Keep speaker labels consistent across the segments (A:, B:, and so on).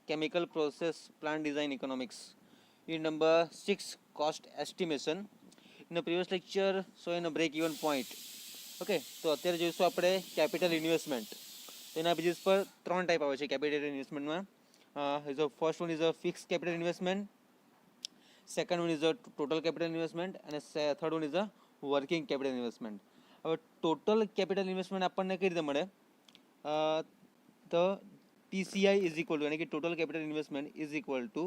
A: chemical process plant design economics. Unit number 6, cost estimation. In the previous lecture, so in a break even point. Okay, તો અત્યારે જોઈશું આપણે capital investment. તેના basis પર ત્રણ type આવે છે કેપિટલ ઇન્વેસ્ટમેન્ટમાં. First one is a fix capital investment, second one is a total capital investment અને third one is a working capital investment. હવે ટોટલ કેપિટલ ઇન્વેસ્ટમેન્ટ આપણને કઈ રીતે મળે? તો TCI ઇઝ ઇક્વલ ટુ યાની કે total capital investment is equal to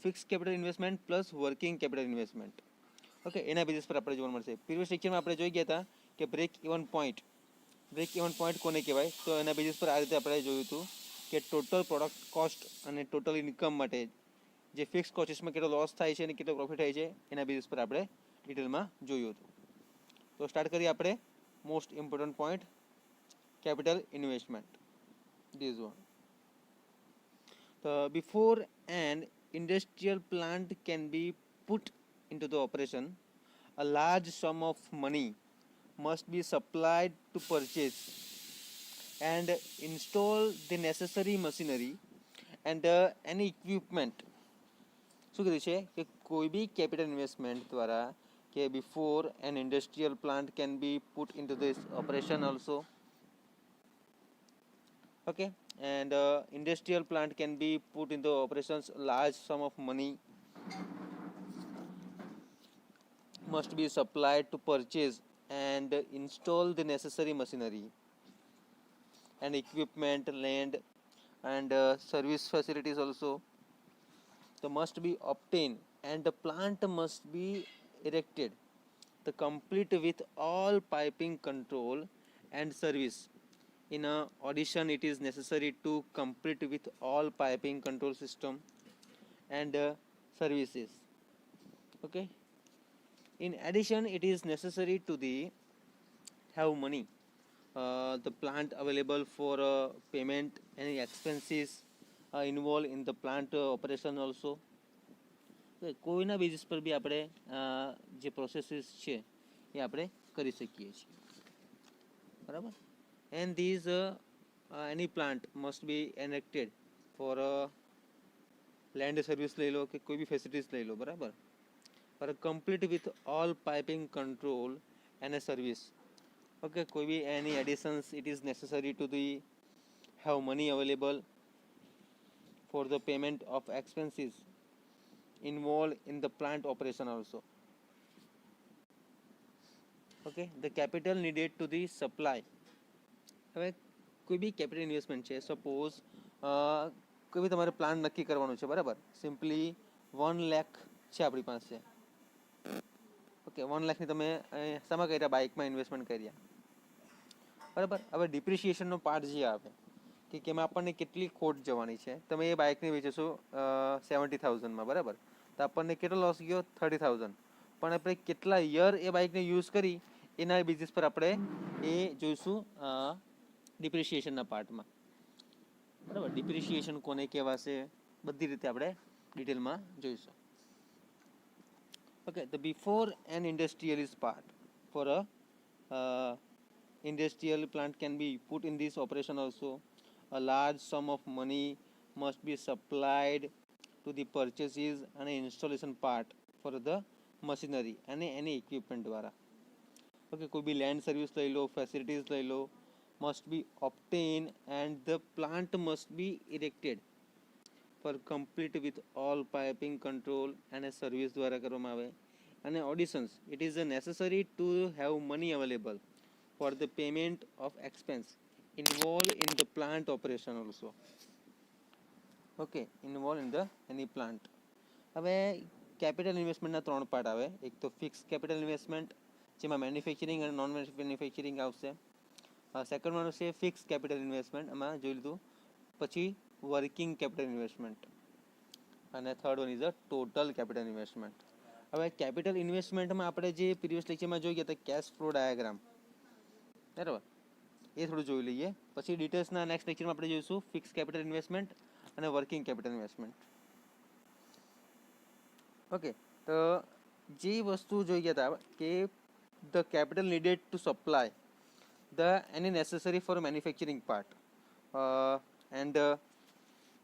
A: fix capital investment plus working capital investment. Okay, એના બેઝિસ પર આપણે જોવા મળશે. પ્રીવિયસ લેક્ચરમાં આપણે જોઈ ગયા હતા કે બ્રેક ઇવન પોઈન્ટ કોને કહેવાય? તો એના બેઝિસ પર આ રીતે આપણે જોયું હતું કે ટોટલ પ્રોડક્ટ કોસ્ટ અને ટોટલ ઇન્કમ માટે જે ફિક્સ કોસ્ટમાં કેટલો લોસ થાય છે અને કેટલો પ્રોફિટ થાય છે એના બેઝિસ પર આપણે ડિટેલમાં જોયું હતું. તો સ્ટાર્ટ કરીએ આપણે most important point, capital investment. This one. Before an industrial plant can be put into the operation, a large sum of money must be supplied to purchase and install the necessary machinery and any equipment. શું કીધું છે કે કોઈ બી capital investment દ્વારા કે before an industrial plant can be put into this operation also. Okay, and industrial plant can be put into operations. Large sum of money must be supplied to purchase and install the necessary machinery and equipment, land and service facilities also. The must be obtained and the plant must be erected, the complete with all piping control and service. In addition, it is necessary to complete with all piping control system and services. Okay. In addition, it is necessary to have money, the plant available for payment, any expenses involved in the plant operation also. કોઈના basis પર બી આપણે જે processes છે એ આપણે કરી શકીએ છીએ, બરાબર. And these any plant must be erected for land service લઈ લો કે કોઈ બી ફેસિલિટીઝ લઈ લો, બરાબર, પર complete with all piping control and a service. Okay, કોઈ બી any additions it is necessary to the have money available for the payment of expenses involved in the plant operation also. Okay, the capital needed to the supply. હવે કોઈ બી capital investment છે, suppose કોઈ બી તમારે plan નક્કી કરવાનું છે, બરાબર. Simply 1 lakh છે આપણી પાસે. ઓકે, 1 લાખની તમે શામાં કર્યા? બાઇકમાં ઇન્વેસ્ટમેન્ટ કર્યા, બરાબર. હવે ડિપ્રિશિએશનનો પાર્ટ જે આવે કે એમાં આપણને કેટલી ખોટ જવાની છે. તમે એ બાઇકને વેચીશું 70,000માં, બરાબર, તો આપણને કેટલો લોસ ગયો? 30,000. પણ આપણે કેટલા યર એ બાઇકને યુઝ કરી એના બેઝિસ પર આપણે એ જોઈશું ડિપ્રિશિએશનના પાર્ટમાં, બરાબર. ડિપ્રિશિએશન કોને કહેવાશે બધી રીતે આપણે ડિટેલમાં જોઈશું. Okay, the before an industrial is part for a industrial plant can be put in this operation also. A large sum of money must be supplied to the purchases and installation part for the machinery and any equipment દ્વારા. Okay, કોઈ બી land service લઈ લો, facilities લઈ લો, must be obtained and the plant must be erected for complete with all piping control and a service દ્વારા કરવામાં આવે. અને auditions, it is necessary to have money available for the payment of expense involved in the plant operation also. Okay, involved in the any plant. હવે capital ઇન્વેસ્ટમેન્ટના ત્રણ part આવે. એક તો fix capital investment જેમાં મેન્યુફેક્ચરિંગ અને non manufacturing આવશે. Second one છે fix capital investment, એમાં જોઈ લીધું. પછી વર્કિંગ કેપિટલ ઇન્વેસ્ટમેન્ટ અને third one is a total capital investment. હવે કેપિટલ ઇન્વેસ્ટમેન્ટમાં આપણે જે પ્રીવિયસ લેક્ચરમાં જોઈ ગયા હતા કેશ ફ્લો ડાયાગ્રામ, બરાબર, એ થોડું જોઈ લઈએ. પછી ડિટેલ્સના નેક્સ્ટ લેક્ચરમાં આપણે જોઈશું ફિક્સ કેપિટલ ઇન્વેસ્ટમેન્ટ અને વર્કિંગ કેપિટલ ઇન્વેસ્ટમેન્ટ. ઓકે, તો જે વસ્તુ જોઈ ગયા હતા કે the capital needed two supply the any necessary for manufacturing part and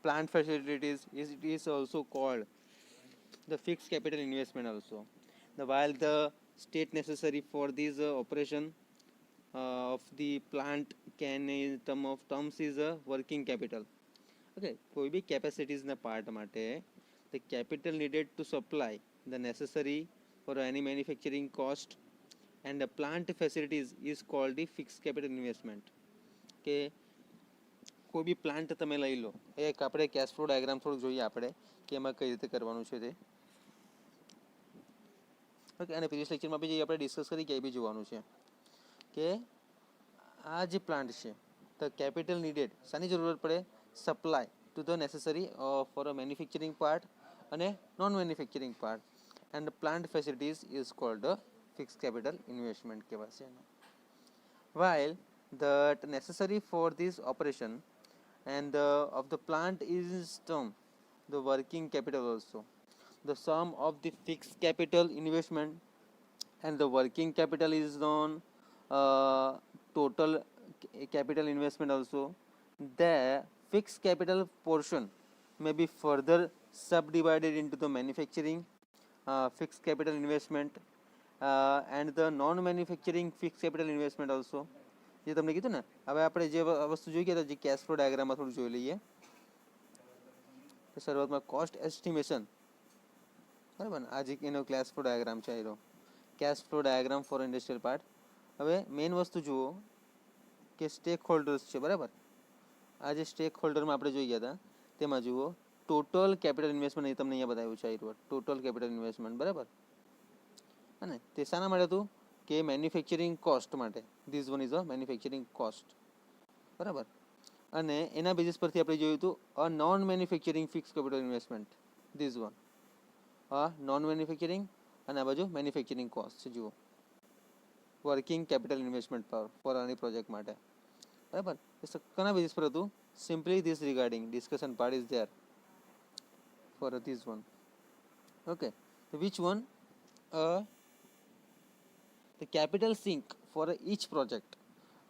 A: plant facilities it is also called the fixed capital investment also. While the state necessary for this operation of the plant can in terms is a working capital. Okay, કોઈ બી capacities ના part માટે the capital needed to supply the necessary for any manufacturing cost and the plant facilities is called the fixed capital investment. કે કોઈ બી plant તમે લઈ લો, એક આપણે cache flow diagram થોડું જોઈએ આપણે કે એમાં કઈ રીતે કરવાનું છે તે. ઓકે, અને પ્રીવિયસ લેક્ચરમાં બી જે આપણે ડિસ્કસ કરી કે એ બી જોવાનું છે કે આ જે પ્લાન્ટ છે ધ કેપિટલ નીડેડ શાની જરૂરત પડે, supply to the necessary for a manufacturing part અને non manufacturing part and plant facilities is called fix capital investment કહેવાશે એને. While that necessary for this operation and of the plant is termed the working capital also. The sum of the fixed capital investment and the working capital is known total capital investment also. The fixed capital portion may be further subdivided into the manufacturing fixed capital investment and the non manufacturing fixed capital investment also. જે તમને કીધું ને, હવે આપણે જે વસ્તુ જોઈ ગયા જે કેશ ફ્લો ડાયાગ્રામમાં થોડું જોઈ લઈએ. શરૂઆતમાં કોસ્ટ એસ્ટિમેશન, બરાબર ને, આ જે એનો કેશ ફ્લો ડાયાગ્રામ છે એનો cache flow diagram four industrial part. હવે મેઇન વસ્તુ જુઓ કે સ્ટેક હોલ્ડર્સ છે, બરાબર. આ જે સ્ટેક હોલ્ડરમાં આપણે જોઈ ગયા હતા તેમાં જુઓ ટોટલ કેપિટલ ઇન્વેસ્ટમેન્ટ એ તમને અહીંયા બતાવ્યું છે. ટોટલ કેપિટલ ઇન્વેસ્ટમેન્ટ, બરાબર. અને તે શાના માટે હતું કે મેન્યુફેક્ચરિંગ કોસ્ટ માટે. This one is a manufacturing cost, બરાબર. અને એના બેઝિસ પરથી આપણે જોયું હતું a non manufacturing fix capital investment. This one a non manufacturing અને આ બાજુ મેન્યુફેક્ચરિંગ કોસ્ટ છે. જુઓ working capital investment for any project માટે, બરાબર. કના બેઝિસ પર હતું? Simply this regarding discussion part is there for this one. Okay, which one the capital sink for each project.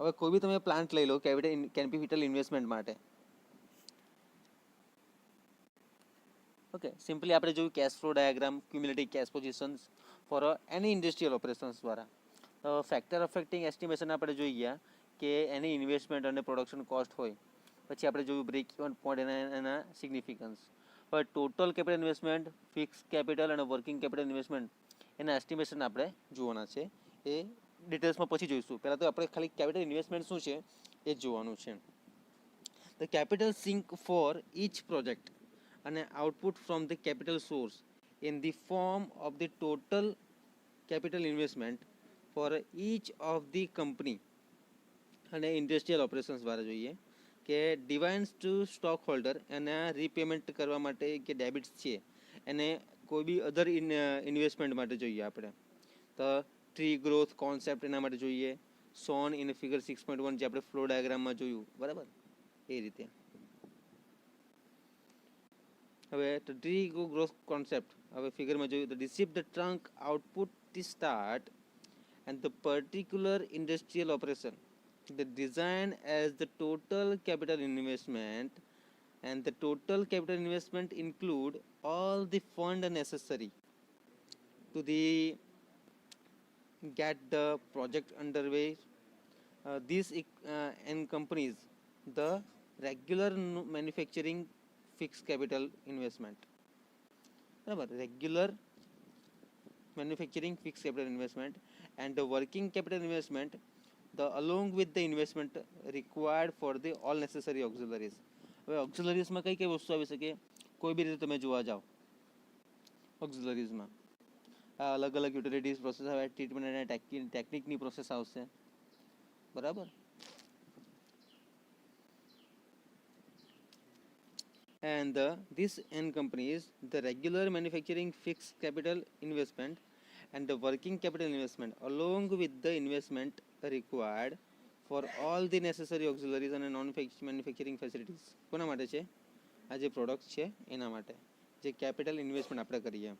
A: હવે કોઈ બી તમે પ્લાન્ટ લઈ લો કેપિટલ ઇન્વેસ્ટમેન્ટ માટે. ઓકે, સિમ્પલી આપણે જોયું cash flow diagram, cumulative cash positions for any industrial operations દ્વારા. Factor affecting estimation આપણે જોઈ ગયા કે એની ઇન્વેસ્ટમેન્ટ અને પ્રોડક્શન કોસ્ટ હોય. પછી આપણે જોયું બ્રેક ઇવન પોઈન્ટ એના સિગ્નિફિકન્સ. હવે total capital investment, fix capital અને વર્કિંગ કેપિટલ ઇન્વેસ્ટમેન્ટ એના એસ્ટિમેશન આપણે જોવાના છે. એ ડિટેલ્સમાં પછી જોઈશું. પહેલાં તો આપણે ખાલી કેપિટલ ઇન્વેસ્ટમેન્ટ શું છે એ જોવાનું છે. The capital sink for each project અને output from the capital source in the form of the total capital investment for each of the company અને ઇન્ડસ્ટ્રીયલ ઓપરેશન્સ દ્વારા જોઈએ કે ડિવાઇન્સ ટુ સ્ટોક હોલ્ડર એના રીપેમેન્ટ કરવા માટે કે ડેબિટ્સ છે એને કોઈ બી અધર ઇન્વેસ્ટમેન્ટ માટે જોઈએ આપણે. તો ટ્રી ગ્રોથ કોન્સેપ્ટ એના માટે જોઈએ. સોન ઇન ફિગર 6.1 જે આપણે ફ્લો ડાયાગ્રામમાં જોયું, બરાબર એ રીતે. હવે ટ્રી ગ્રોથ કોન્સેપ્ટ હવે ફિગરમાં જોયું તો receive the trunk output T start and the particular industrial operation the design as the total capital investment and the total capital investment include all the fund necessary to the get the project underway. This encompasses the regular manufacturing fixed capital investment, regular manufacturing fixed capital investment and the working capital investment along with the investment required for the all necessary auxiliaries. હવે ઓક્સિલરીઝમાં કઈ કઈ વસ્તુ આવી શકે કોઈ બી રીતે તમે જોવા જાઓ ઓક્સિલરીઝમાં અલગ અલગ યુટિલિટીઝ પ્રોસેસ આવે, ટ્રીટમેન્ટ અને ટેકનિકની પ્રોસેસ આવશે, બરાબર. And this encompasses the regular manufacturing fixed capital investment and the working capital investment along with the investment required for all the necessary auxiliaries and non manufacturing facilities. કોના માટે છે? આ જે products છે એના માટે જે કેપિટલ ઇન્વેસ્ટમેન્ટ આપણે કરીએ.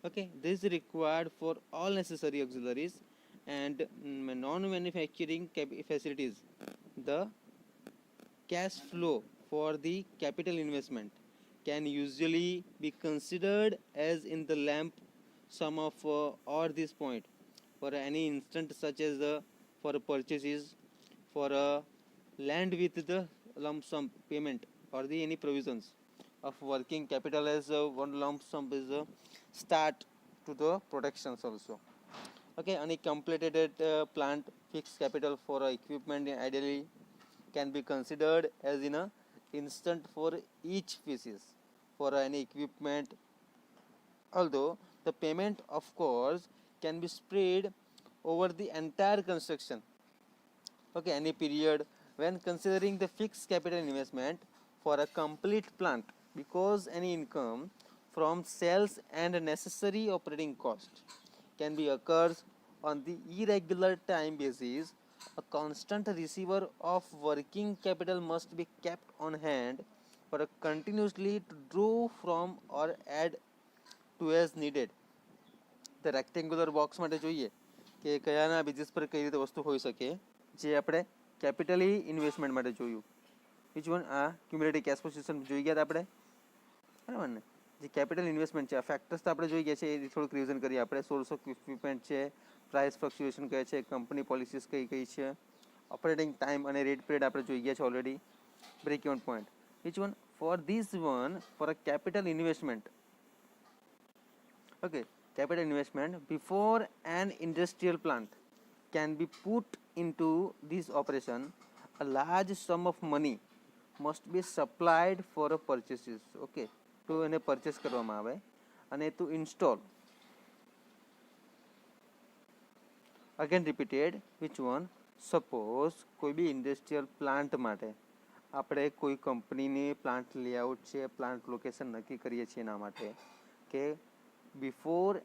A: Okay, this is required for all necessary auxiliaries and non manufacturing facilities. The cash flow for the capital investment can usually be considered as in the lump sum of or this point for any instant such as for purchases for land with the lump sum payment or the any provisions of working capital as one lump sum is start to the protections also. Okay, any completed plant fixed capital for equipment ideally can be considered as in a instant for each pieces for any equipment, although the payment of course can be spread over the entire construction. Okay, any period when considering the fixed capital investment for a complete plant, because any income from sales and necessary operating cost can be occurs on the irregular time basis, a constant receiver of working capital must be kept on hand for a continuously to draw from or add to as needed. The rectangular box માટે જોઈએ કે કયાના business પર કઈ રીતે વસ્તુ હોઈ શકે જે આપણે કેપિટલી ઇન્વેસ્ટમેન્ટ માટે જોયું. વિચ વન આ ક્યુમ્યુલેટિવ કેશ પોઝિશન જોઈ ગયા હતા આપણે, બરાબર ને? જે કેપિટલ ઇન્વેસ્ટમેન્ટ છે આ ફેક્ટર્સ તો આપણે જોઈ ગયા છે, એ થોડુંક રિવિઝન કરીએ આપણે. સોર્સ ઓફ ઇક્વિપમેન્ટ છે, પ્રાઇસ ફ્લક્ચ્યુએશન કહે છે, કંપની પોલિસીસ કઈ કઈ છે, ઓપરેટિંગ ટાઈમ અને રેટ પીરિયડ આપણે જોઈ ગયા છે already. Break even point which one for this one for a capital investment. Okay, capital investment before an industrial plant can be put into this operation, a large sum of money must be supplied for a purchases. Okay, to એને purchase કરવામાં આવે અને to install. Again repeated, which one? Suppose કોઈ બી industrial plant માટે આપણે કોઈ કંપનીની plant layout છે, પ્લાન્ટ લોકેશન નક્કી કરીએ છીએ એના માટે કે before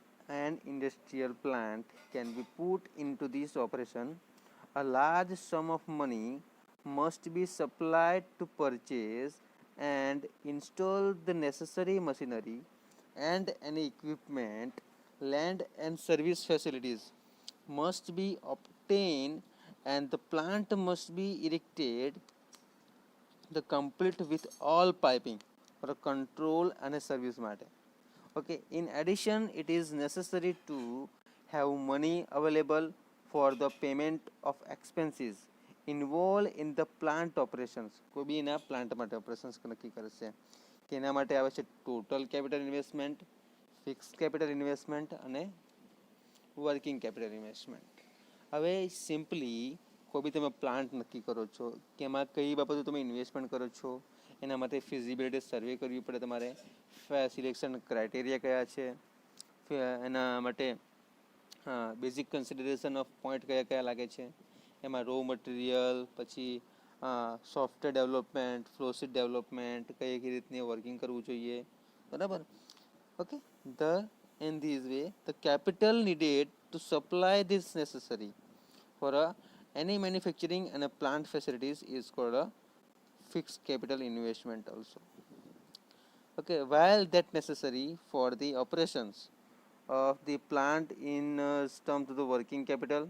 A: an industrial plant can be put into this operation, a large sum of money must be supplied to purchase and install the necessary machinery and any equipment, land and service facilities must be obtained and the plant must be erected, the complete with all piping for a control and a service matter. Okay, in addition it is necessary to have money available for the payment of expenses involved in the plant operations. કોઈ બી એના plant માટે operations નક્કી કરે છે કે એના માટે આવે છે total capital investment, fixed capital investment અને વર્કિંગ કેપિટલ ઇન્વેસ્ટમેન્ટ. હવે સિમ્પલી કોઈ બી તમે પ્લાન્ટ નક્કી કરો છો કે એમાં કઈ બાબતો તમે ઇન્વેસ્ટમેન્ટ કરો છો, એના માટે ફિઝિબિલિટી સર્વે કરવી પડે તમારે, સિલેક્શન ક્રાઇટેરિયા કયા છે, એના માટે બેઝિક કન્સિડરેશન ઓફ પોઈન્ટ કયા કયા લાગે છે, એમાં રો મટીરિયલ, પછી સોફ્ટવેર ડેવલપમેન્ટ, ફ્લોશીટ ડેવલપમેન્ટ, કઈ કઈ રીતની વર્કિંગ કરવું જોઈએ, બરાબર? Okay, the in this way the capital needed to supply this necessary for any manufacturing and a plant facilities is called a fixed capital investment also. Okay, while that necessary for the operations of the plant in terms of the working capital,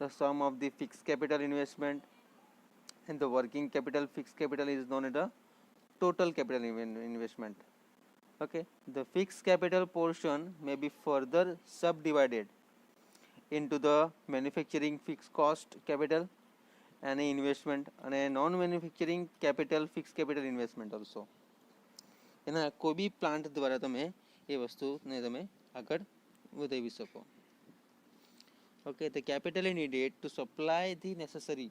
A: the sum of the fixed capital investment and the working capital fixed capital is known as the total capital investment. Okay, the fixed capital portion may be further subdivided into the manufacturing fixed cost capital and investment and a non manufacturing capital fixed capital investment also. એના કોઈ બી plant દ્વારા તમે એ વસ્તુને તમે આગળ વધાવી શકો. Okay, the capital needed to supply the necessary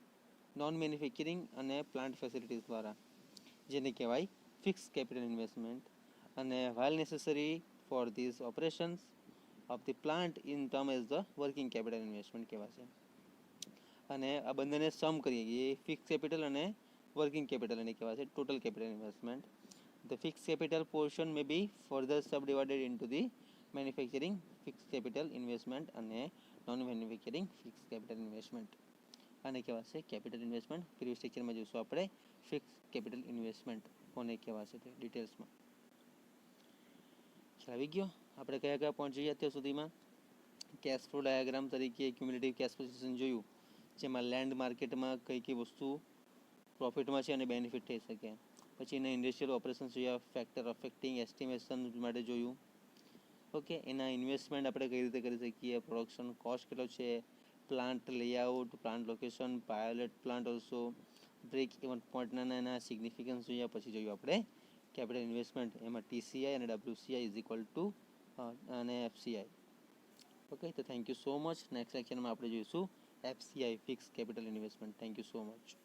A: non manufacturing અને plant facilities દ્વારા, જેને કહેવાય fixed capital investment, and while necessary for these operations of the plant in term as the working capital investment કહેવાશે. અને આ બંનેને સમ કરીએ એ fix capital અને વર્કિંગ કેપિટલ એને કહેવાશે total capital investment. The fixed capital portion may be further subdivided into the manufacturing fixed capital investment and non manufacturing fixed capital investment. આને કહેવાશે કેપિટલ ઇન્વેસ્ટમેન્ટ. પ્રીવિયસ લેક્ચરમાં જોઈશું આપણે ફિક્સ કેપિટલ ઇન્વેસ્ટમેન્ટ કોને કહેવાશે તે ડિટેલ્સમાં. ખ્યાલ આવી ગયો? આપણે કયા કયા પોઈન્ટ જોઈએ અત્યાર સુધીમાં? કેશ ફ્લો ડાયાગ્રામ તરીકે ક્યુમ્યુલેટિવ કેશ પોઝિશન જોયું, જેમાં લેન્ડ માર્કેટમાં કઈ કઈ વસ્તુ પ્રોફિટમાં છે અને બેનિફિટ થઈ શકે. પછી એના ઇન્ડસ્ટ્રીયલ ઓપરેશન્સ જોયા, ફેક્ટર અફેક્ટિંગ એસ્ટિમેશન માટે જોયું. ઓકે, એના ઇન્વેસ્ટમેન્ટ આપણે કઈ રીતે કરી શકીએ, પ્રોડક્શન કોસ્ટ કેટલો છે, plant layout, plant location, pilot plant also, break even પોઈન્ટના એના સિગ્નિફિકન્સ જોયા. પછી જોયું આપણે કેપિટલ ઇન્વેસ્ટમેન્ટ, એમાં ટીસીઆઈ અને ડબ્લ્યુસીઆઈ ઇઝ ઇક્વલ ટુ અને એફસીઆઈ. ઓકે, તો thank you so much. Next લેક્ચરમાં આપણે જોઈશું FCI, fix capital investment. Thank you so much.